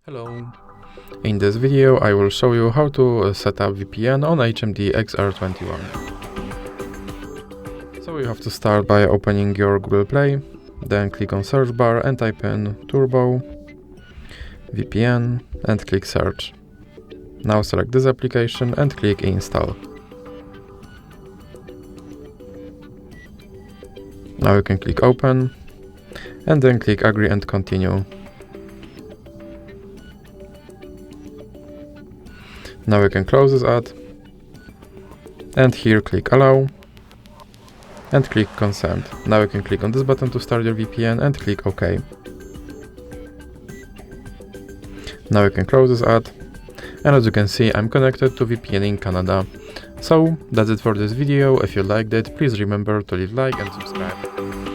Hello. In this video I will show you how to set up VPN on HMD XR21. So you have to start by opening your Google Play, then click on search bar and type in Turbo VPN and click search. Now select this application and click install. Now you can click open and then click agree and continue. Now you can close this ad, and here click allow, and click consent. Now you can click on this button to start your VPN and click OK. Now you can close this ad, and as you can see I'm connected to VPN in Canada. So that's it for this video. If you liked it, please remember to leave like and subscribe.